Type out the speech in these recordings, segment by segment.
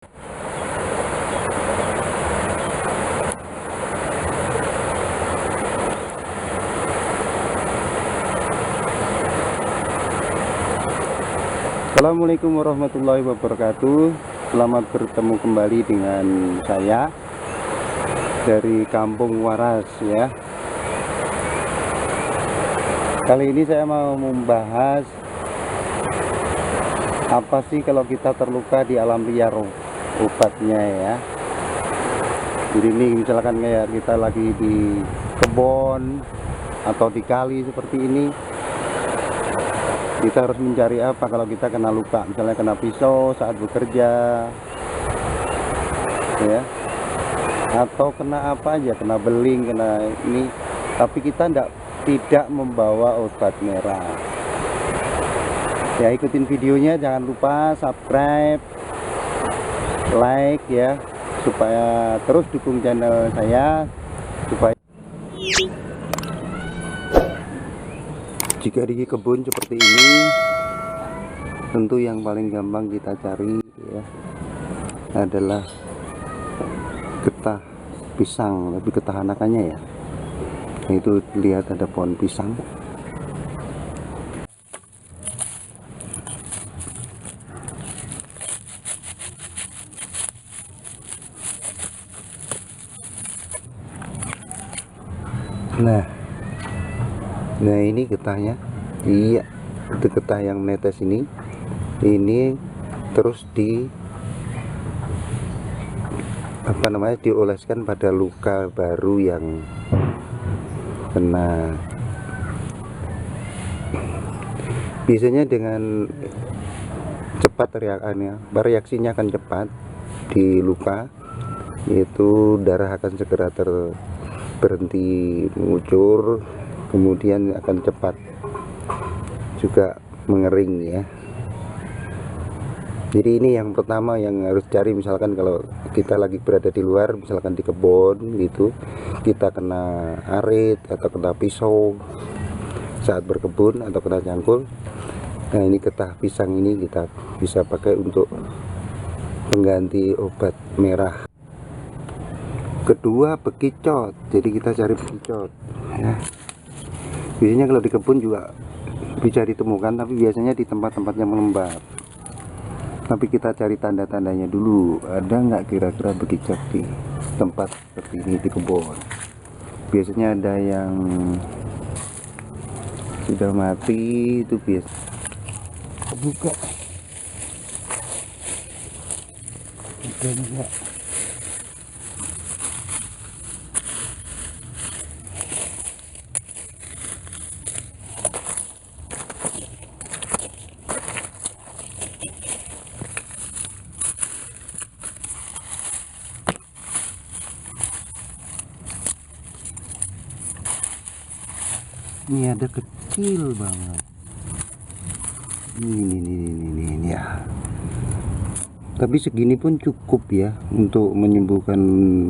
Assalamualaikum warahmatullahi wabarakatuh. Selamat bertemu kembali dengan saya dari Kampung Waras ya. Kali ini saya mau membahas apa sih kalau kita terluka di alam liar, obatnya ya. Jadi ini misalkan kayak kita lagi di kebun atau di kali seperti ini, kita harus mencari apa kalau kita kena luka, misalnya kena pisau saat bekerja ya, atau kena apa aja, kena beling, kena ini, tapi kita tidak membawa obat merah ya. Ikutin videonya, jangan lupa subscribe, like ya, supaya terus dukung channel saya. Supaya jika di kebun seperti ini, tentu yang paling gampang kita cari ya adalah getah pisang, lebih getah anakannya ya. Itu lihat ada pohon pisang. Nah ini getahnya, iya itu getah yang menetes ini terus dioleskan pada luka baru yang kena. Biasanya dengan cepat reaksinya akan cepat di luka, yaitu darah akan segera berhenti mengucur, kemudian akan cepat juga mengering ya. Jadi ini yang pertama yang harus cari, misalkan kalau kita lagi berada di luar, misalkan di kebun gitu, kita kena arit atau kena pisau saat berkebun atau kena cangkul. Nah ini getah pisang ini kita bisa pakai untuk pengganti obat merah. Kedua, bekicot. Jadi kita cari bekicot ya. Biasanya kalau di kebun juga bisa ditemukan, tapi biasanya di tempat-tempat yang lembab. Tapi kita cari tanda-tandanya dulu, ada nggak kira-kira bekicot di tempat seperti ini di kebun. Biasanya ada yang sudah mati, itu biasa buka enggak. Ini ada kecil banget. Ini ya. Tapi segini pun cukup ya untuk menyembuhkan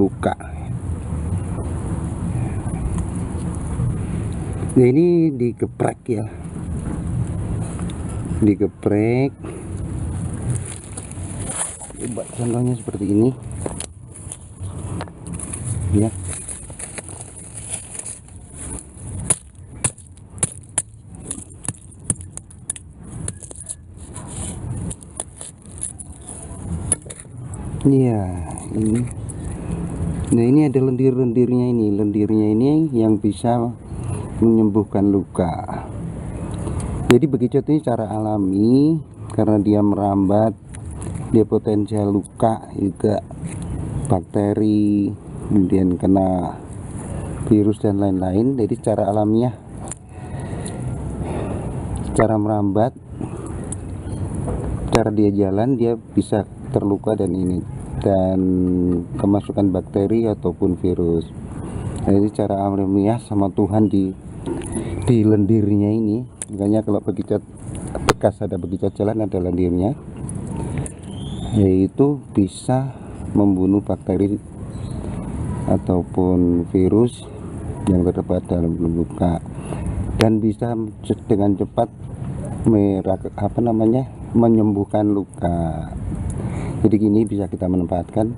luka. Nah ini digeprek ya. Digeprek. Coba contohnya seperti ini. Ya. Iya, ini. Nah ini ada lendir-lendirnya ini. Lendirnya ini yang bisa menyembuhkan luka. Jadi bekicot ini cara alami, karena dia merambat, dia potensial luka juga, bakteri, kemudian kena virus dan lain-lain. Jadi cara alamiah, cara merambat, cara dia jalan, dia bisa terluka dan kemasukan bakteri ataupun virus. Jadi cara alamiah sama Tuhan di lendirnya ini. Makanya kalau bekicot, bekas ada bekicot jalan, ada lendirnya, yaitu bisa membunuh bakteri ataupun virus yang terdapat dalam luka, dan bisa dengan cepat menyembuhkan luka. Jadi gini bisa kita manfaatkan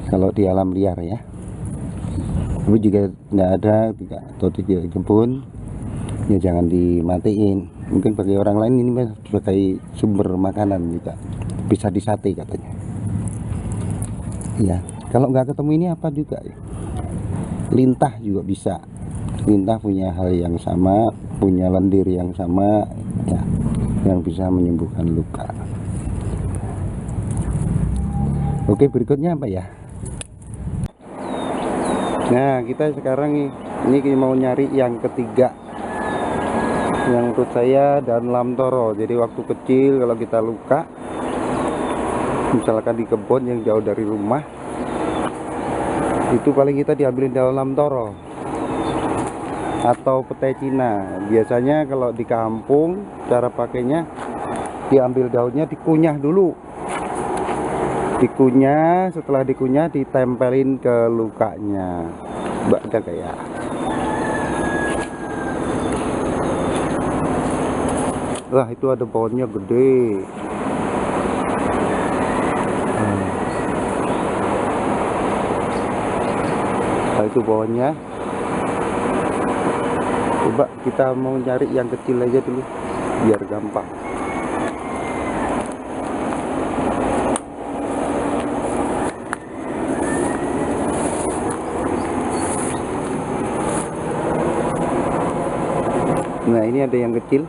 kalau di alam liar ya. Tapi jika tidak ada atau di kebun, ya jangan dimatiin. Mungkin bagi orang lain ini sebagai sumber makanan juga, bisa disate katanya ya. Kalau nggak ketemu ini apa juga ya, lintah juga bisa. Lintah punya hal yang sama, punya lendir yang sama ya, yang bisa menyembuhkan luka. Oke, berikutnya apa ya? Nah, kita sekarang ini mau nyari yang ketiga, yang menurut saya daun lamtoro. Jadi waktu kecil kalau kita luka, misalkan di kebun yang jauh dari rumah, itu paling kita diambilin daun lamtoro atau petai Cina. Biasanya kalau di kampung cara pakainya diambil daunnya, dikunyah dulu, dikunyah. Setelah dikunyah ditempelin ke lukanya, ada kayak. Wah, itu ada pohonnya gede. Nah, itu pohonnya. Coba kita mau cari yang kecil aja dulu biar gampang. Nah, ini ada yang kecil.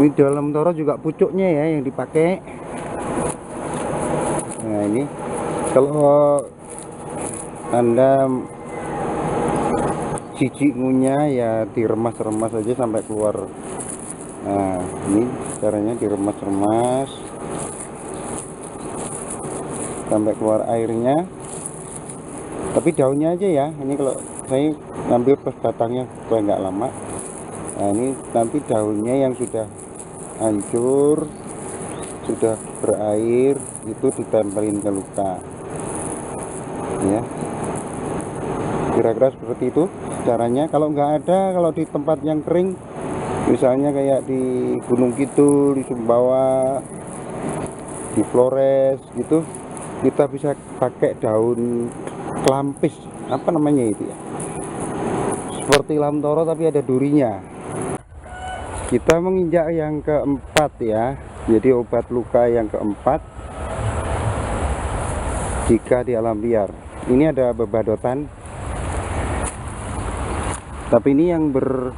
Ini daun lamtoro juga pucuknya ya yang dipakai. Nah, ini kalau Anda jijik ngunyah ya diremas-remas aja sampai keluar. Nah, ini caranya diremas-remas sampai keluar airnya. Tapi daunnya aja ya. Ini kalau saya ngambil pas batangnya supaya nggak lama. Nah, ini nanti daunnya yang sudah hancur, sudah berair, itu ditempelin ke luka ya. Kira-kira seperti itu caranya. Kalau nggak ada, kalau di tempat yang kering, misalnya kayak di Gunung Kidul, di Sumbawa, di Flores gitu, kita bisa pakai daun kelampis, apa namanya itu ya, seperti lamtoro tapi ada durinya. Kita menginjak yang keempat ya. Jadi obat luka yang keempat jika di alam liar. Ini ada bebadotan, tapi ini yang berbunga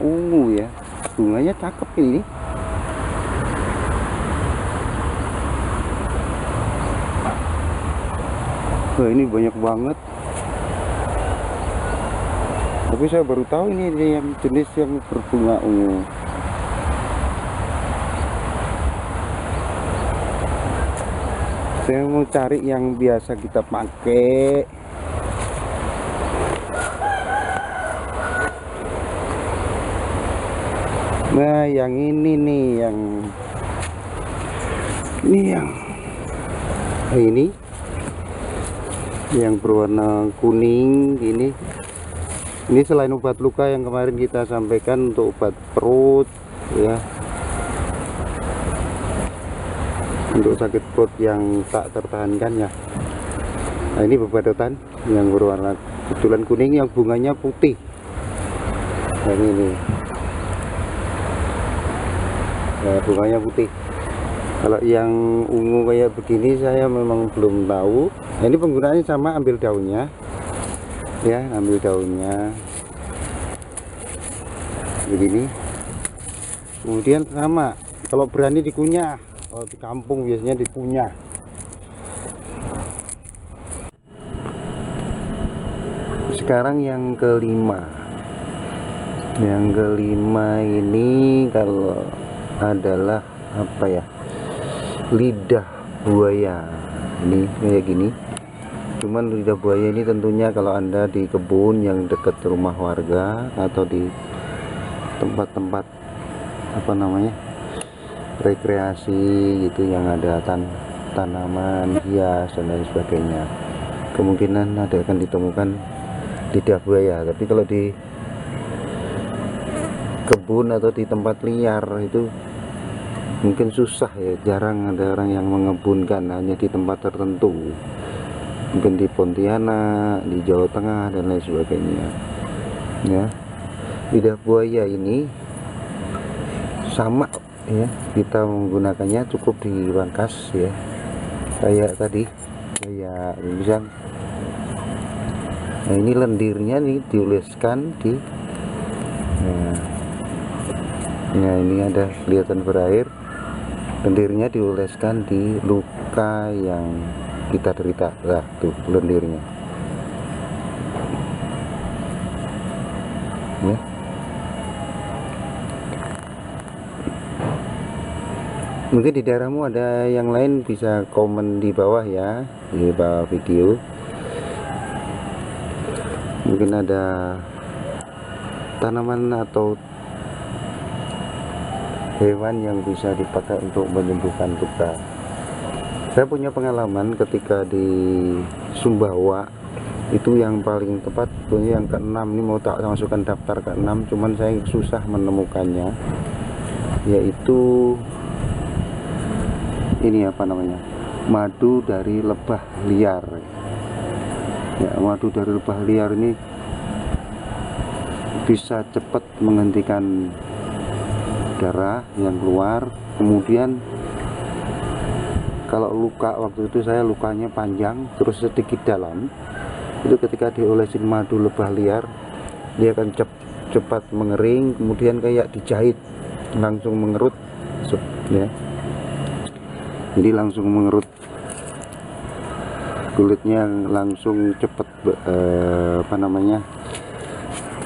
ungu ya. Bunganya cakep ini. Wah, ini banyak banget. Tapi saya baru tahu ini yang jenis yang berbunga ungu. Saya mau cari yang biasa kita pakai. Nah, yang ini nih, yang berwarna kuning ini. Ini selain obat luka yang kemarin kita sampaikan untuk obat perut ya, untuk sakit perut yang tak tertahankan ya. Nah, ini bebadotan yang berwarna kebetulan kuning, yang bunganya putih. Nah, ini nah, bunganya putih. Kalau yang ungu kayak begini saya memang belum tahu. Nah, ini penggunaannya sama, ambil daunnya ya, ambil daunnya begini, kemudian sama kalau berani dikunyah. Kalau di kampung biasanya dikunyah. Sekarang yang kelima. Yang kelima ini kalau adalah apa ya, lidah buaya. Ini kayak gini. Cuman lidah buaya ini tentunya kalau Anda di kebun yang dekat rumah warga atau di tempat-tempat apa namanya, rekreasi gitu, yang ada tanaman hias dan lain sebagainya, kemungkinan ada akan ditemukan lidah buaya. Tapi kalau di kebun atau di tempat liar itu mungkin susah ya, jarang ada orang yang mengebunkan, hanya di tempat tertentu, mungkin di Pontianak, di Jawa Tengah dan lain sebagainya ya. Lidah buaya ini sama ya, kita menggunakannya cukup dipangkas ya, kayak tadi, kayak misal. Nah ini lendirnya nih dioleskan di, nah ini ada kelihatan berair, lendirnya dioleskan di luka yang kita derita. Lah tuh lendirnya ya. Mungkin di daerahmu ada yang lain, bisa komen di bawah ya, di bawah video. Mungkin ada tanaman atau hewan yang bisa dipakai untuk menyembuhkan luka. Saya punya pengalaman ketika di Sumbawa, itu yang paling tepat punya yang ke-6, ini mau tak masukkan daftar ke-6, cuman saya susah menemukannya, yaitu ini apa namanya, madu dari lebah liar ya. Madu dari lebah liar ini bisa cepat menghentikan darah yang keluar. Kemudian kalau luka, waktu itu saya lukanya panjang terus sedikit dalam, itu ketika diolesin madu lebah liar, dia akan cepat mengering, kemudian kayak dijahit langsung mengerut ya. Jadi langsung mengerut, kulitnya langsung cepat apa namanya,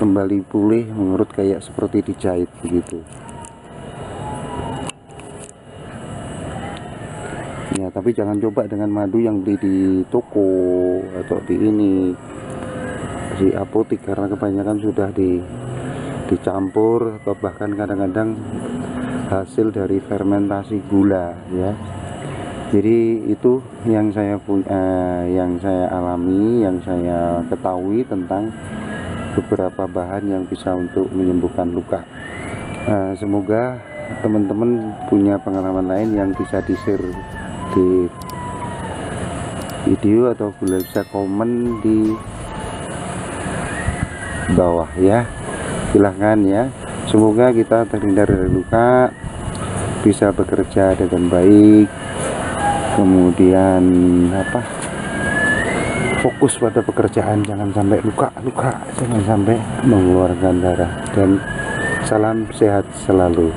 kembali pulih, mengerut kayak seperti dijahit begitu ya. Tapi jangan coba dengan madu yang beli di toko atau di di apotik, karena kebanyakan sudah dicampur atau bahkan kadang-kadang hasil dari fermentasi gula ya. Jadi itu yang saya yang saya alami, yang saya ketahui tentang beberapa bahan yang bisa untuk menyembuhkan luka. Semoga teman-teman punya pengalaman lain yang bisa di-share di video atau bisa komen di bawah ya, silahkan ya. Semoga kita terhindar dari luka, bisa bekerja dengan baik, kemudian fokus pada pekerjaan, jangan sampai luka, jangan sampai mengeluarkan darah, dan salam sehat selalu.